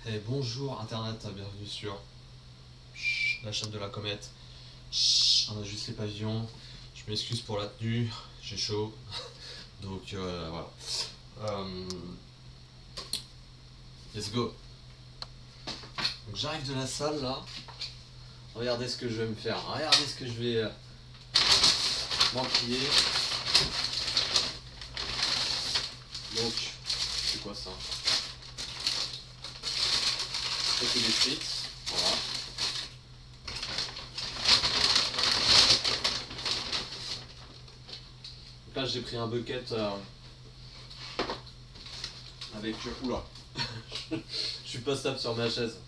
Et bonjour Internet, bienvenue sur la chaîne de la comète. On a juste les pavillons. Je m'excuse pour la tenue, j'ai chaud. Donc voilà. Euh, let's go. Donc j'arrive de la salle là. Regardez ce que je vais me faire. Regardez ce que je vais m'enquiller. Donc, c'est quoi ça? C'est des frites. Voilà. Donc là j'ai pris un bucket avec... Oula. Je suis pas stable sur ma chaise.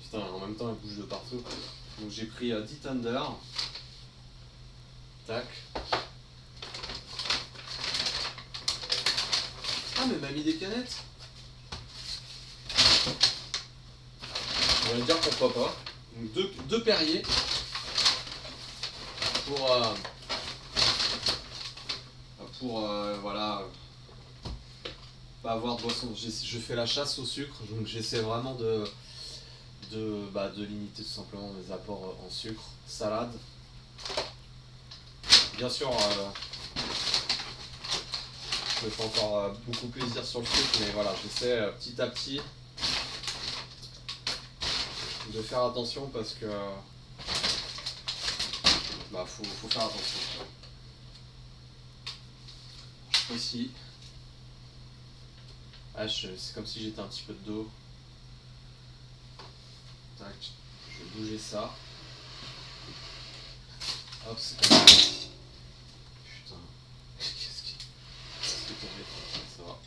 Putain, en même temps elle bouge de partout. Donc j'ai pris 10 Thunder. Tac. Ah mais elle m'a mis des canettes. On va dire pourquoi pas. Donc deux Perrier pour voilà pas avoir de boisson. Je fais la chasse au sucre, donc j'essaie vraiment de limiter tout simplement mes apports en sucre. Salade. Bien sûr, je me fais encore beaucoup plaisir sur le sucre, mais voilà, j'essaie petit à petit de faire attention parce que faut faire attention. Ici, c'est comme si j'étais un petit peu de dos. Tac, je vais bouger ça. Hop, c'est comme ça. Putain, qu'est-ce qui est tombé? Ça va.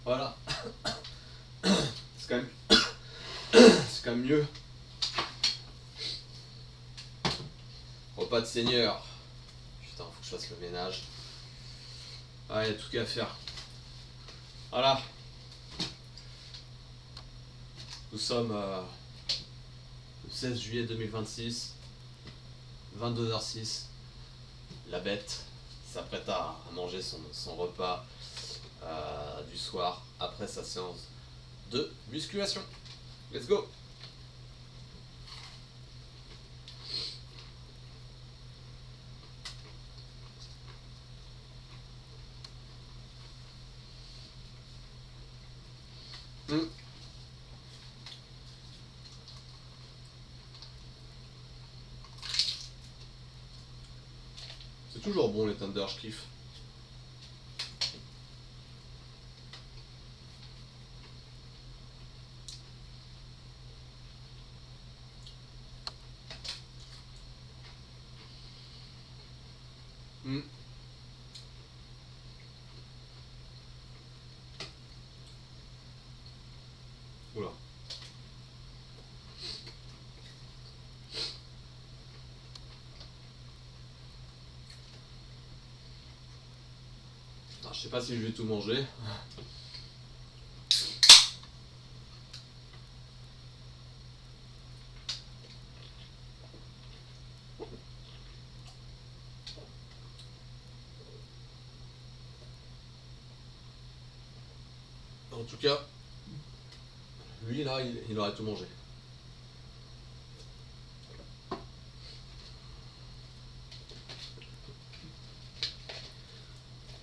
Voilà. C'est quand même mieux. Repas de seigneur. Putain, faut que je fasse le ménage. Ah, il y a tout qu'à faire. Voilà. Nous sommes le 16 juillet 2026, 22h06. La bête s'apprête à manger son repas du soir après sa séance de musculation. Let's go! C'est toujours bon les Thunder, je kiffe. Oula. Alors, je sais pas si je vais tout manger. En tout cas, lui là, il aurait tout mangé.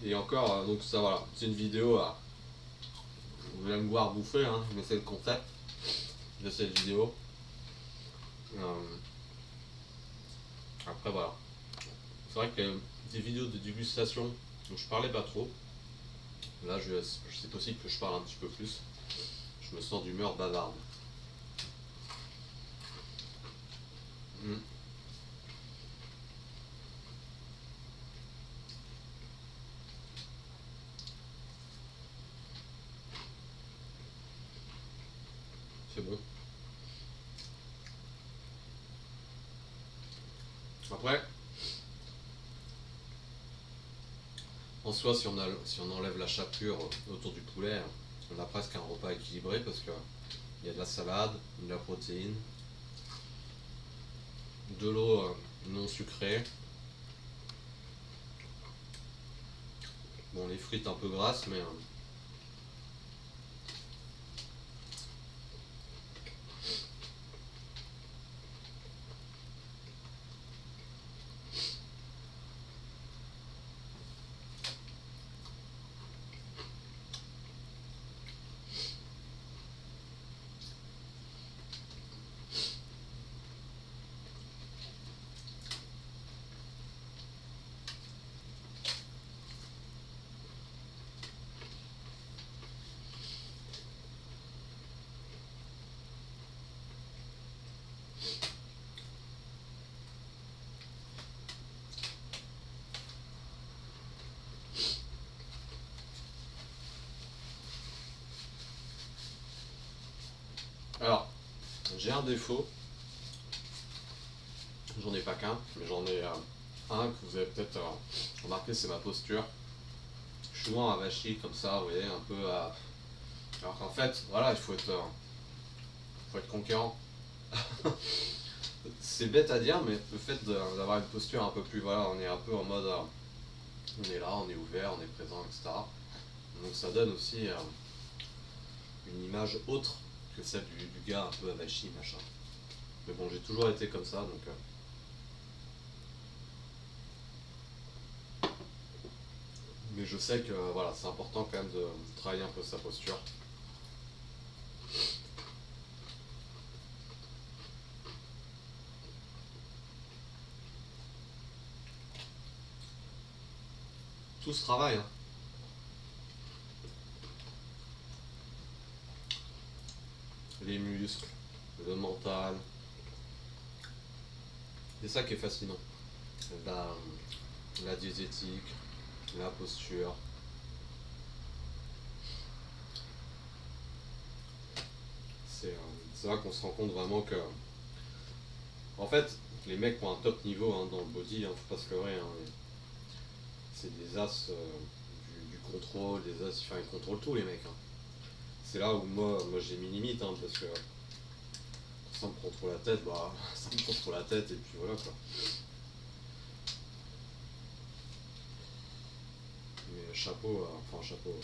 Et encore, donc ça voilà, c'est une vidéo à... Vous allez me voir bouffer, hein, mais c'est le concept de cette vidéo. Après voilà. C'est vrai que des vidéos de dégustation dont je parlais pas trop, là c'est possible que je parle un petit peu plus. Je me sens d'humeur bavarde. C'est bon. Après, en soi, si on enlève la chapelure autour du poulet, on a presque un repas équilibré parce qu'il y a de la salade, de la protéine, de l'eau non sucrée. Bon, les frites un peu grasses, mais Alors, j'ai un défaut, j'en ai pas qu'un, mais j'en ai un que vous avez peut-être remarqué, c'est ma posture. Je suis souvent avachi comme ça, vous voyez, un peu à... Alors qu'en fait, voilà, faut être conquérant. C'est bête à dire, mais le fait d'avoir une posture un peu plus, voilà, on est un peu en mode, on est là, on est ouvert, on est présent, etc. Donc ça donne aussi une image autre que celle du gars un peu avachi, machin. Mais bon, j'ai toujours été comme ça, donc... mais je sais que voilà, c'est important quand même de travailler un peu sa posture. Tout ce travail, hein. Les muscles, le mental, c'est ça qui est fascinant. La, la diététique, la posture. C'est là qu'on se rend compte vraiment que, en fait, les mecs ont un top niveau hein, dans le body, hein, faut pas se leurrer. Hein, c'est des as du contrôle, des as, enfin, ils contrôlent tout les mecs. Hein. C'est là où moi j'ai mis limite, hein, parce que ça me prend trop la tête, bah ça me prend trop la tête et puis voilà quoi. Mais chapeau, enfin chapeau.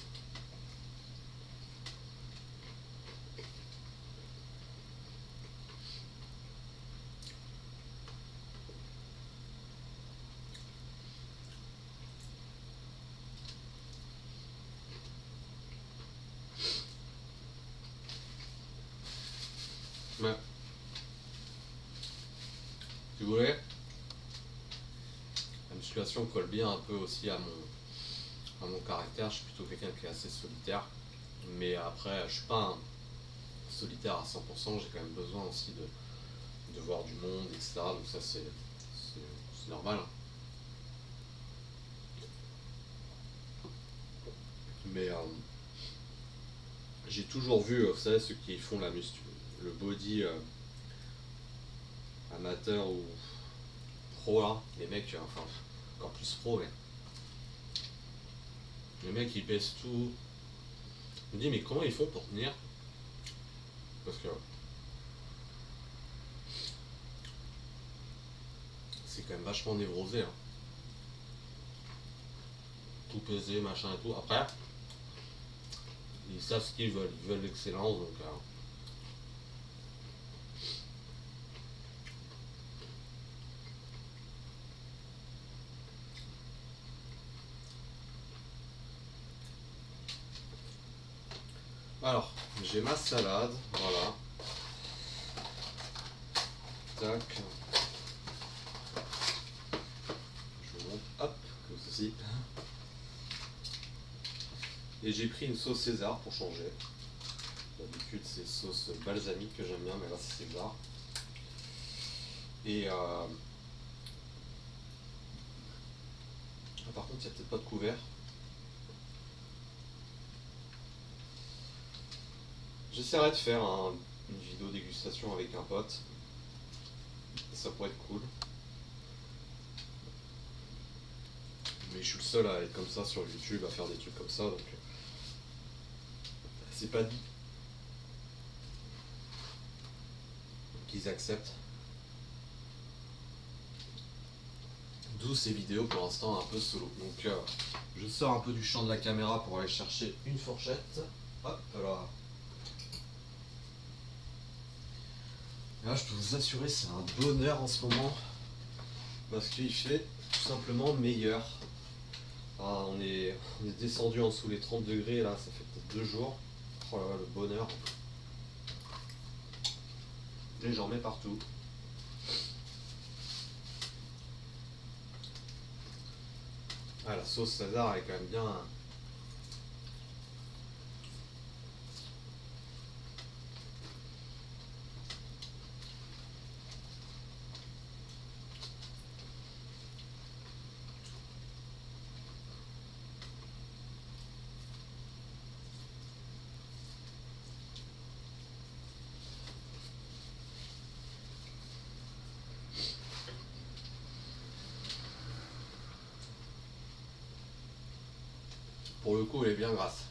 Ouais. Si vous voulez, la musculation colle bien un peu aussi à mon caractère. Je suis plutôt quelqu'un qui est assez solitaire. Mais après, je suis pas un solitaire à 100%. J'ai quand même besoin aussi de voir du monde, etc. Donc ça, c'est normal. Mais j'ai toujours vu, vous savez, ceux qui font le body amateur ou pro, là, les mecs, enfin, encore plus pro, mais les mecs ils pèsent tout. Je me dis, mais comment ils font pour tenir? Parce que c'est quand même vachement névrosé. Hein. Tout peser, machin et tout. Après, ils savent ce ils veulent l'excellence, donc. Alors, j'ai ma salade, voilà. Tac. Je vous montre, hop, comme ceci. Et j'ai pris une sauce César pour changer. D'habitude, c'est sauce balsamique que j'aime bien, mais là, c'est César. Et par contre, il n'y a peut-être pas de couvert. J'essaierai de faire une vidéo dégustation avec un pote. Ça pourrait être cool. Mais je suis le seul à être comme ça sur YouTube, à faire des trucs comme ça, donc c'est pas dit qu'ils acceptent. D'où ces vidéos pour l'instant un peu solo. Donc je sors un peu du champ de la caméra pour aller chercher une fourchette. Hop là. Et là je peux vous assurer c'est un bonheur en ce moment. Parce qu'il fait tout simplement meilleur. Ah, on est descendu en dessous les 30 degrés là, ça fait peut-être 2 jours. Oh là là, le bonheur. Et j'en mets partout. Ah, la sauce César est quand même bien. pour le coup, elle est bien grasse.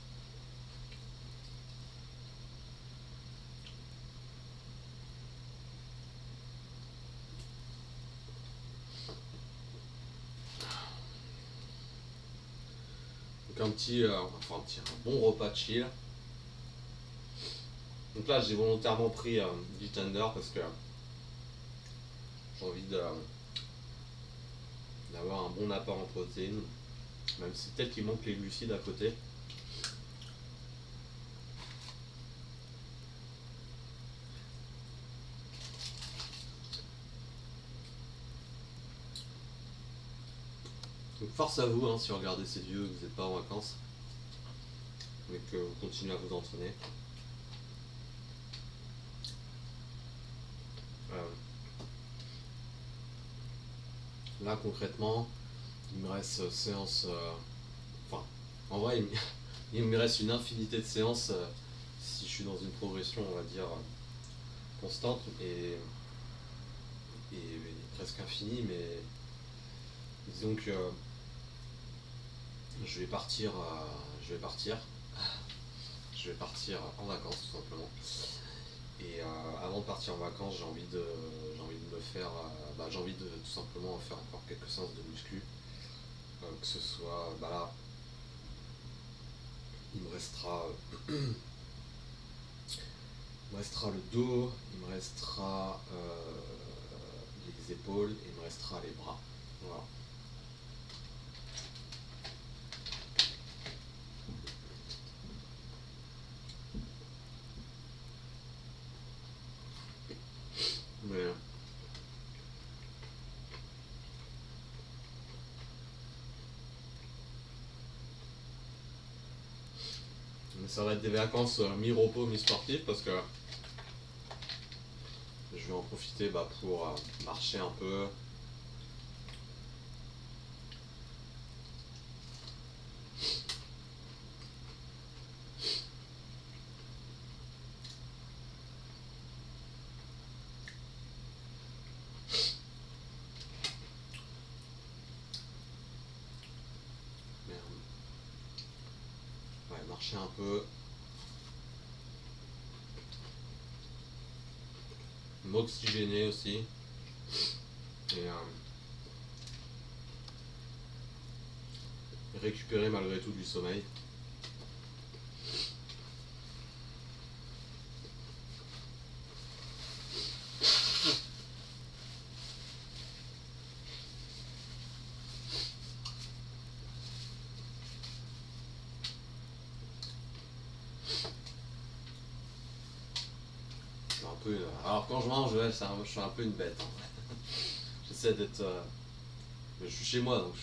Donc un bon repas de chill. Donc là, j'ai volontairement pris du tender parce que j'ai envie d'avoir un bon apport en protéines, même si peut-être qu'il manque les glucides à côté. Donc force à vous, hein, si vous regardez ces vidéos et que vous n'êtes pas en vacances, mais que vous continuez à vous entraîner. Euh, Là concrètement, il me reste séance. Enfin, en vrai, il me reste une infinité de séances si je suis dans une progression, on va dire, constante et presque infinie, mais disons que je vais partir, je vais partir, je vais partir en vacances tout simplement. Et avant de partir en vacances, j'ai envie de me faire, j'ai envie de tout simplement faire encore quelques séances de muscu, que ce soit, là, il me restera, le dos, il me restera les épaules, et il me restera les bras. Voilà. Mais ça va être des vacances mi-repos, mi-sportives parce que je vais en profiter pour marcher un peu. Ouais, marcher un peu, m'oxygéner aussi. Et récupérer malgré tout du sommeil. Alors quand je mange, ouais, je suis un peu une bête. Hein. J'essaie d'être. Mais je suis chez moi, donc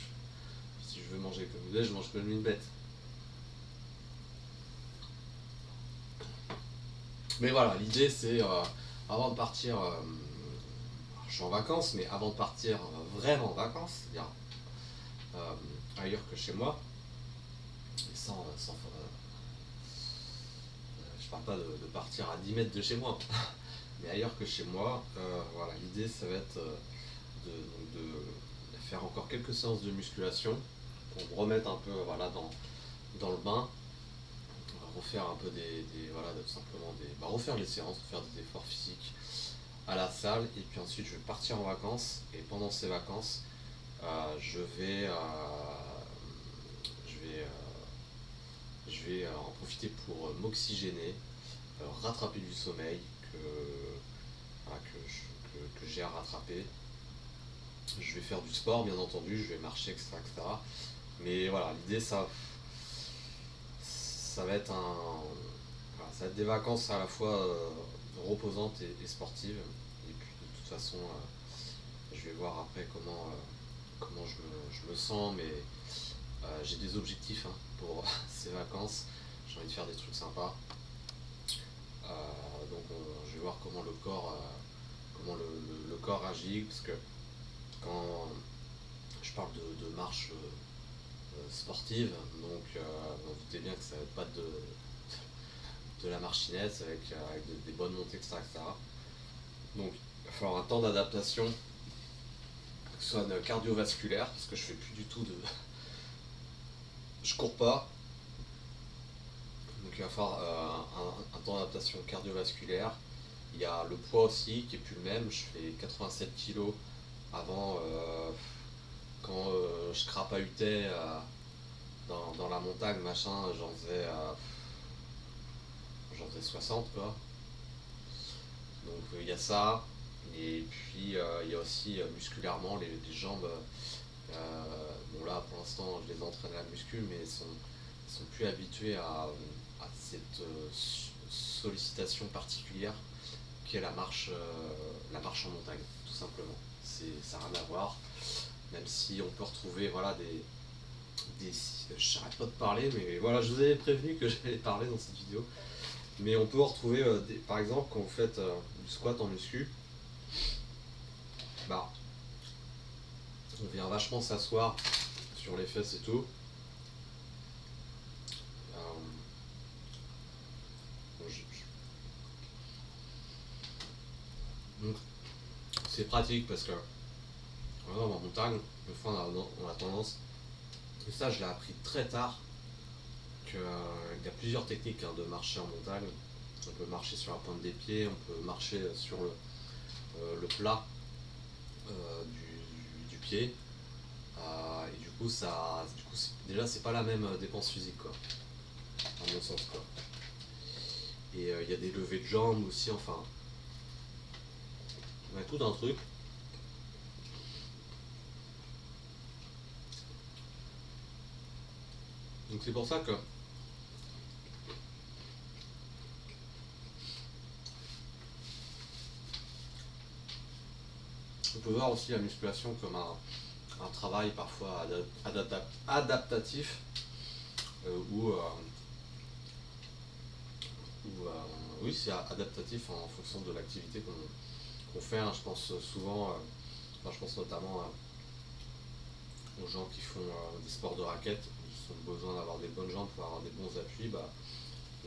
si je veux manger comme une bête, je mange comme une bête. Mais voilà, l'idée c'est avant de partir, je suis en vacances, mais avant de partir vraiment en vacances, c'est-à-dire ailleurs que chez moi, et je parle pas de partir à 10 mètres de chez moi, mais ailleurs que chez moi, voilà, l'idée ça va être de faire encore quelques séances de musculation pour me remettre un peu voilà, dans le bain, refaire un peu voilà, tout simplement refaire les séances, faire des efforts physiques à la salle, et puis ensuite je vais partir en vacances, et pendant ces vacances, je vais, je vais, en profiter pour m'oxygéner, rattraper du sommeil voilà, que j'ai à rattraper. Je vais faire du sport, bien entendu, je vais marcher, etc. etc. Mais voilà, l'idée, ça va être voilà, ça va être des vacances à la fois reposantes et sportives. Et puis de toute façon, je vais voir après comment je me sens, mais j'ai des objectifs hein, pour ces vacances. J'ai envie de faire des trucs sympas. Donc je vais voir comment le corps, le corps agit, parce que quand je parle de marche sportive, donc vous doutez bien que ça va être pas de la marchinette avec des bonnes montées, etc., etc. Donc il va falloir un temps d'adaptation, que ce soit cardiovasculaire, parce que je fais plus du tout de. Je cours pas, il va falloir un temps d'adaptation cardiovasculaire. Il y a le poids aussi qui est plus le même. Je fais 87 kilos avant, quand je crapahutais dans la montagne, machin, j'en faisais 60 quoi. Donc il y a ça. Et puis il y a aussi musculairement les jambes. Bon là pour l'instant je les entraîne à la muscu, mais ils sont plus habitués à cette sollicitation particulière qu'est la marche en montagne, tout simplement. Ça n'a rien à voir, même si on peut retrouver voilà, j'arrête pas de parler, mais voilà, je vous avais prévenu que j'allais parler dans cette vidéo. Mais on peut retrouver, par exemple, quand vous faites du squat en muscu, bah, on vient vachement s'asseoir sur les fesses et tout. Bon, donc, c'est pratique parce que en montagne, des fois on a tendance, et ça je l'ai appris très tard, qu'il y a plusieurs techniques de marcher en montagne. On peut marcher sur la pointe des pieds, on peut marcher sur le plat du pied. Et du coup, déjà, c'est pas la même dépense physique, quoi, à mon sens, quoi. Et il y a des levées de jambes aussi, enfin, on a tout un truc. Donc c'est pour ça que on peut voir aussi la musculation comme un travail parfois adaptatif, où oui, c'est adaptatif en fonction de l'activité qu'on fait, hein. Je pense souvent, je pense notamment aux gens qui font des sports de raquettes, qui ont besoin d'avoir des bonnes jambes pour avoir des bons appuis.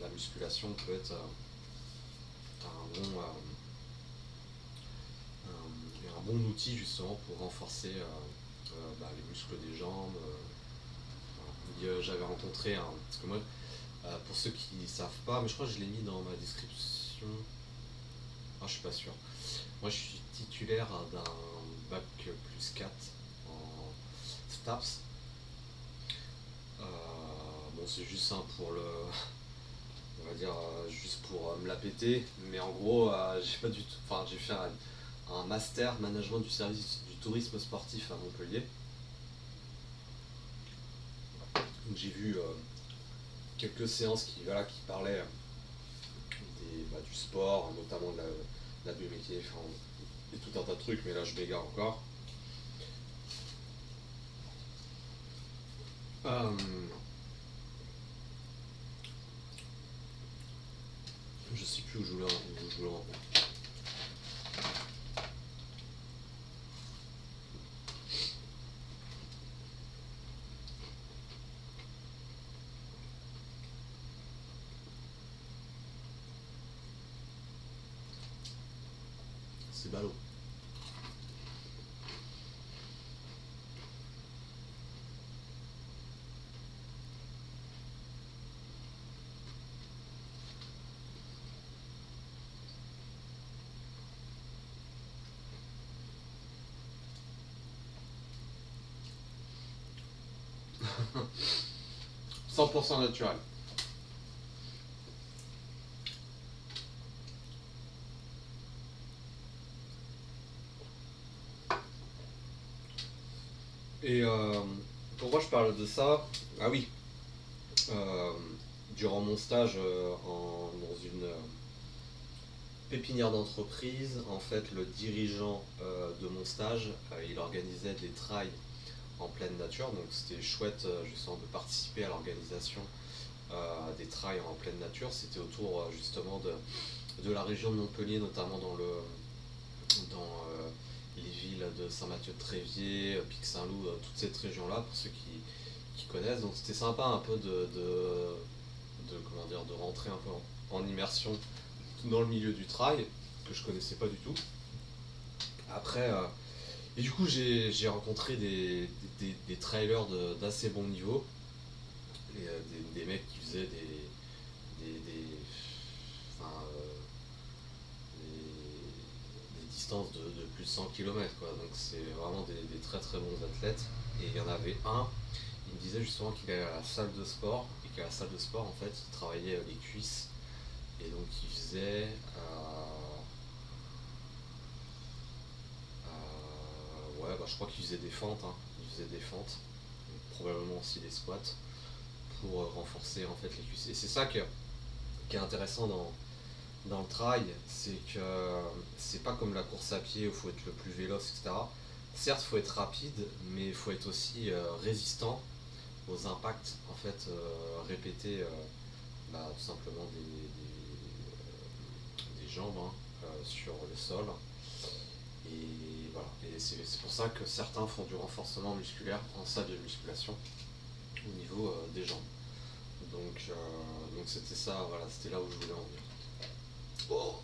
La musculation peut être un bon outil justement pour renforcer les muscles des jambes. J'avais rencontré parce que moi, pour ceux qui ne savent pas, mais je crois que je l'ai mis dans ma description. Ah, je suis pas sûr. Moi, je suis titulaire d'un bac plus 4 en STAPS. Bon, c'est juste ça pour on va dire, juste pour me la péter. Mais en gros, j'ai pas du tout. Enfin, j'ai fait un master management du service du tourisme sportif à Montpellier. Donc j'ai vu quelques séances qui parlaient du sport, notamment de la biomécanique, et tout un tas de trucs, mais là je m'égare encore. Je sais plus où je voulais en venir. C'est ballot. « 100% naturel. Et pourquoi je parle de ça? Ah oui, durant mon stage dans une pépinière d'entreprise, en fait, le dirigeant de mon stage, il organisait des trails en pleine nature, donc c'était chouette justement de participer à l'organisation des trails en pleine nature. C'était autour justement de la région de Montpellier, notamment dans les villes de Saint-Mathieu-de-Tréviers, Pic-Saint-Loup, toute cette région-là, pour ceux qui connaissent. Donc c'était sympa un peu de rentrer un peu en immersion dans le milieu du trail, que je connaissais pas du tout. Après, et du coup j'ai rencontré des trailers d'assez bon niveau, et des mecs qui faisaient enfin, des distances de plus de 100 km, quoi. Donc c'est vraiment des très très bons athlètes. Et il y en avait un, il me disait justement qu'il allait à la salle de sport, et qu'à la salle de sport, en fait, il travaillait les cuisses. Et donc il faisait... ouais, bah, je crois qu'il faisait des fentes, hein. Il faisait des fentes, probablement aussi des squats, pour renforcer en fait les cuisses. Et c'est ça qui est intéressant dans le trail, c'est que c'est pas comme la course à pied où il faut être le plus véloce, etc. Certes, il faut être rapide, mais il faut être aussi résistant aux impacts en fait répétés, bah, tout simplement des jambes, hein, sur le sol. Et voilà. Et c'est pour ça que certains font du renforcement musculaire en salle de musculation au niveau des jambes. Donc c'était ça, voilà, c'était là où je voulais en venir. Oh.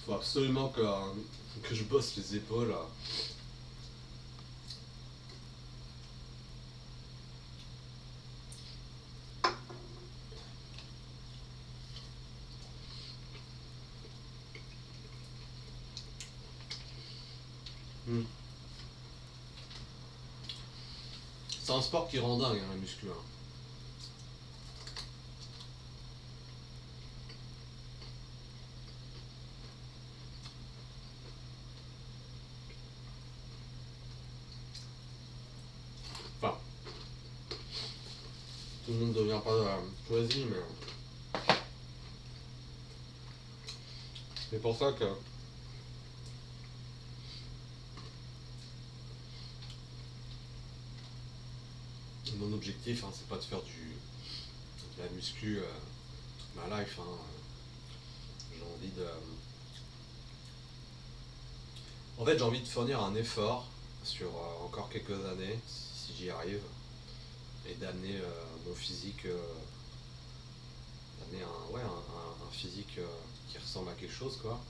Faut absolument que je bosse les épaules. Hmm. C'est un sport qui rend dingue, hein, la muscu, hein. Enfin, tout le monde ne devient pas choisi, mais c'est pour ça que mon objectif, hein, c'est pas de faire de la muscu ma life, hein. J'ai envie de. En fait, j'ai envie de fournir un effort sur encore quelques années, si j'y arrive, et d'amener mon physique, d'amener un physique qui ressemble à quelque chose, quoi,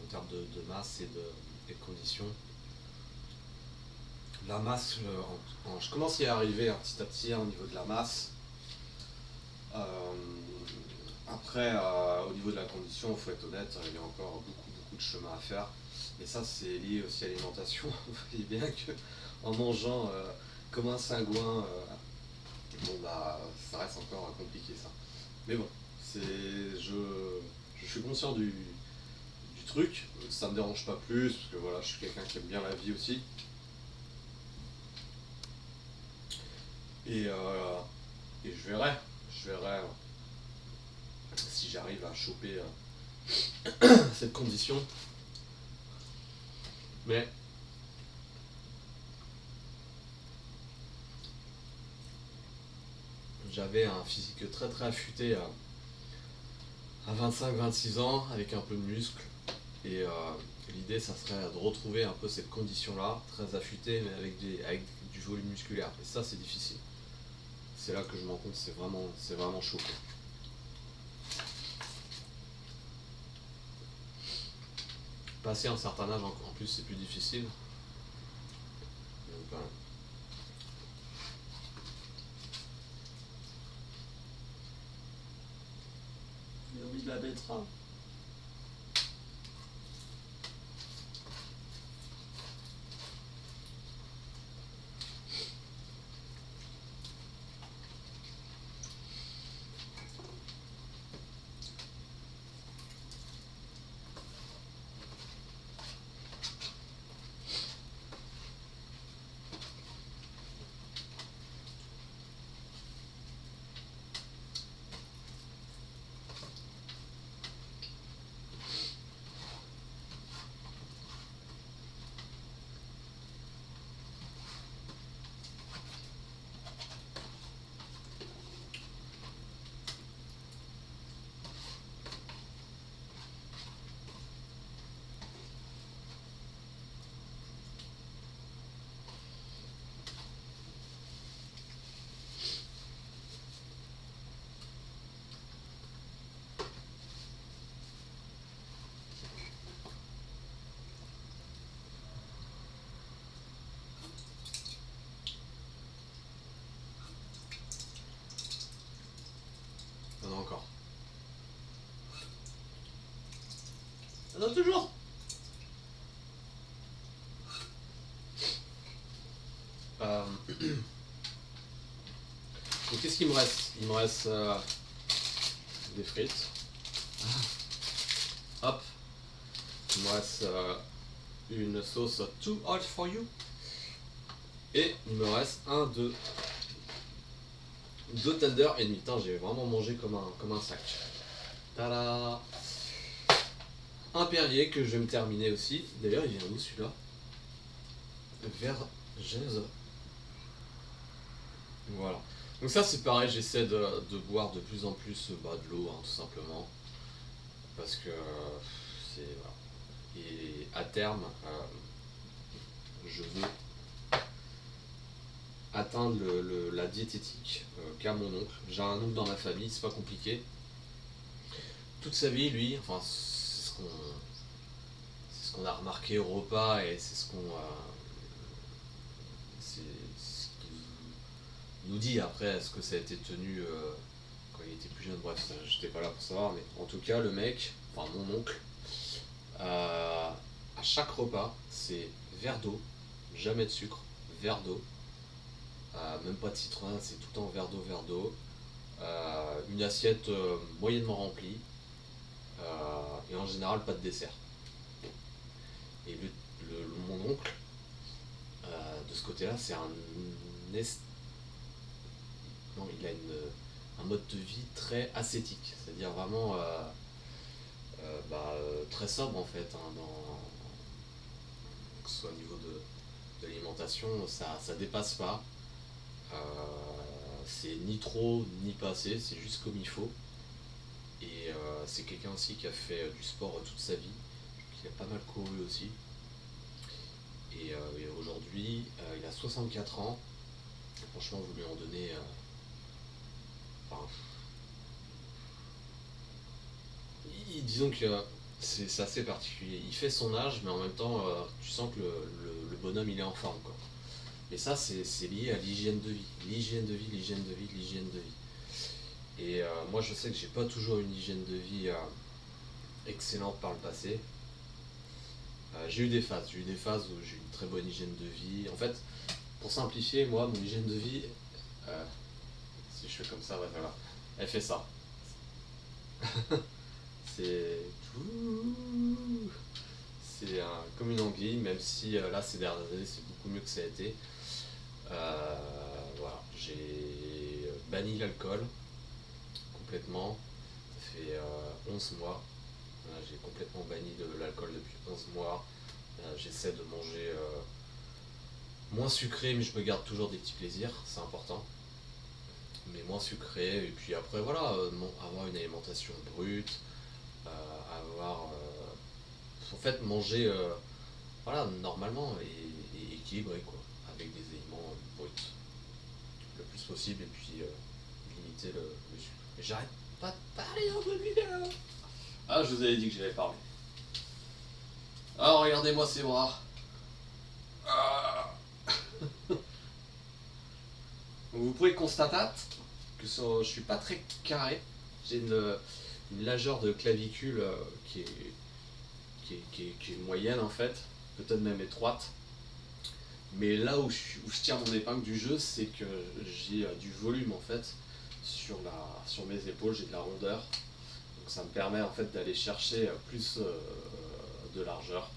en termes de masse et de conditions. La masse, je commence à y arriver, hein, petit à petit, hein, au niveau de la masse. Euh, Après, au niveau de la condition, il faut être honnête, il y a encore beaucoup de chemin à faire. Et ça, c'est lié aussi à l'alimentation. Vous voyez bien que en mangeant comme un cingouin, bon bah, ça reste encore compliqué, ça. Mais bon, je suis conscient du truc. Ça me dérange pas plus parce que voilà, je suis quelqu'un qui aime bien la vie aussi. Et, euh, et je verrai si j'arrive à choper cette condition. Mais j'avais un physique très très affûté à 25-26 ans avec un peu de muscle. Et l'idée, ça serait de retrouver un peu cette condition-là, très affûtée, mais avec du volume musculaire. Et ça, c'est difficile. C'est là que je me rends compte, c'est vraiment chaud, quoi. Passer un certain âge, en plus, c'est plus difficile. Donc, j'ai envie de la betterave. Ça donne toujours. Euh, Donc qu'est-ce qu'il me reste? Il me reste des frites. Hop. Il me reste une sauce too hot for you. Et il me reste deux tenders et demi. Putain, j'ai vraiment mangé comme un sac. Tada! Un Perrier que je vais me terminer aussi. D'ailleurs, il vient où celui-là? Vergèse. Voilà. Donc ça c'est pareil, j'essaie de boire de plus en plus de l'eau, hein, tout simplement. Parce que c'est... Voilà. Et à terme, je veux atteindre la diététique qu'a mon oncle. J'ai un oncle dans ma famille, c'est pas compliqué. Toute sa vie, lui, enfin c'est ce qu'on a remarqué au repas et c'est ce qu'on c'est ce qu'il nous dit. Après, est-ce que ça a été tenu quand il était plus jeune? Bref, j'étais pas là pour savoir, mais en tout cas, le mec, enfin mon oncle, à chaque repas, c'est verre d'eau, jamais de sucre, verre d'eau, même pas de citron, c'est tout le temps verre d'eau, une assiette moyennement remplie, et en général pas de dessert. Et mon oncle, de ce côté-là, c'est non, il a un mode de vie très ascétique, c'est-à-dire vraiment très sobre en fait, hein, que ce soit au niveau de l'alimentation, ça dépasse pas. Euh, c'est ni trop ni pas assez, c'est juste comme il faut. Et c'est quelqu'un aussi qui a fait du sport toute sa vie, qui a pas mal couru aussi. Et aujourd'hui, il a 64 ans. Franchement, vous lui en donnez. Enfin, disons que c'est assez particulier. Il fait son âge, mais en même temps, tu sens que le bonhomme il est en forme, quoi. Et ça, c'est lié à l'hygiène de vie. L'hygiène de vie, l'hygiène de vie, l'hygiène de vie. Et moi, je sais que j'ai pas toujours une hygiène de vie excellente par le passé. J'ai eu des phases. J'ai eu des phases où j'ai eu une très bonne hygiène de vie. En fait, pour simplifier, moi, mon hygiène de vie, euh, si je fais comme ça, ouais, voilà, elle fait ça. C'est tout. C'est comme une anguille, même si là, ces dernières années, c'est beaucoup mieux que ça a été. Voilà, j'ai banni l'alcool complètement. Ça fait 11 mois. J'ai complètement banni de l'alcool depuis 11 mois. J'essaie de manger moins sucré, mais je me garde toujours des petits plaisirs, c'est important. Mais moins sucré, et puis après, voilà, avoir une alimentation brute, avoir. En fait, manger voilà, normalement et équilibré, quoi, avec des aliments bruts le plus possible, et puis limiter le sucre. Mais j'arrête pas de parler dans le vidéo. Ah, je vous avais dit que j'allais parler. Ah, regardez-moi ces bras. Ah. Vous pouvez constater que je suis pas très carré. J'ai une largeur de clavicule qui est moyenne en fait, peut-être même étroite. Mais là où je tire mon épingle du jeu, c'est que j'ai du volume en fait sur mes épaules, j'ai de la rondeur. Donc ça me permet en fait d'aller chercher plus de largeur.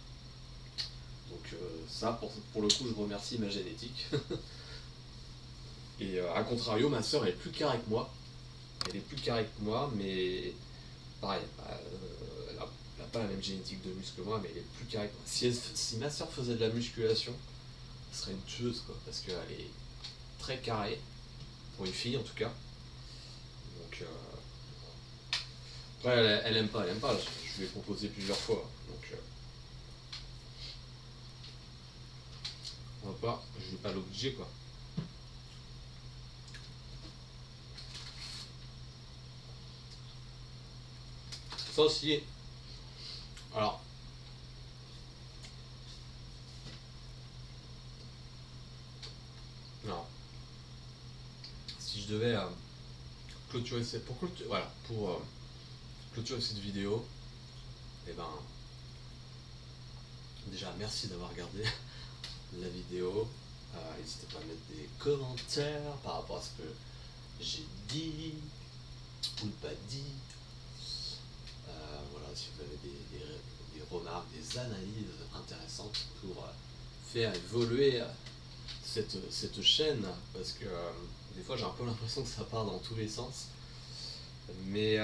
Donc ça, pour le coup, je remercie ma génétique. Et à contrario, ma soeur est plus carrée que moi. Elle est plus carrée que moi, mais pareil, elle a pas la même génétique de muscle que moi, mais elle est plus carrée que moi. Si ma soeur faisait de la musculation, ce serait une tueuse, quoi, parce qu'elle est très carrée, pour une fille en tout cas. Donc après, elle aime pas, je lui ai proposé plusieurs fois. Donc on va pas, je vais pas l'obliger, quoi. Ça aussi, alors, non, si je devais clôturer cette vidéo, et ben, Déjà, merci d'avoir regardé la vidéo. N'hésitez pas à mettre des commentaires par rapport à ce que j'ai dit ou pas dit. Voilà, si vous avez des remarques, des analyses intéressantes pour faire évoluer cette chaîne, parce que des fois j'ai un peu l'impression que ça part dans tous les sens. Mais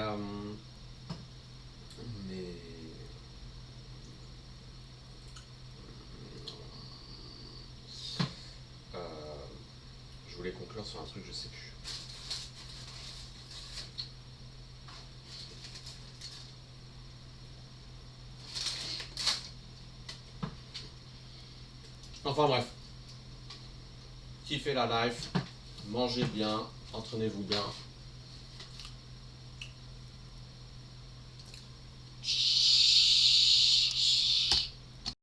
je voulais conclure sur un truc, je sais plus. Enfin bref, kiffez la life, mangez bien, entraînez-vous bien.